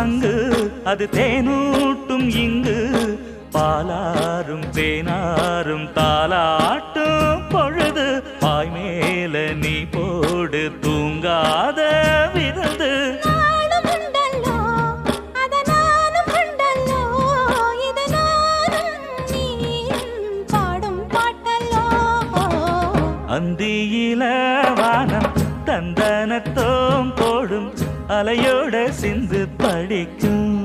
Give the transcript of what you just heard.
சங்கு அது தேனூட்டும் இங்கு பாலாரும் தேனாரும் தாலாட்டும் பொழுது பாய் மேல நீ போடு தூங்காத விருந்து அந்தியில வானம் தந்தனத்தோம் போடும் அலையோட சிந்து படிக்கும்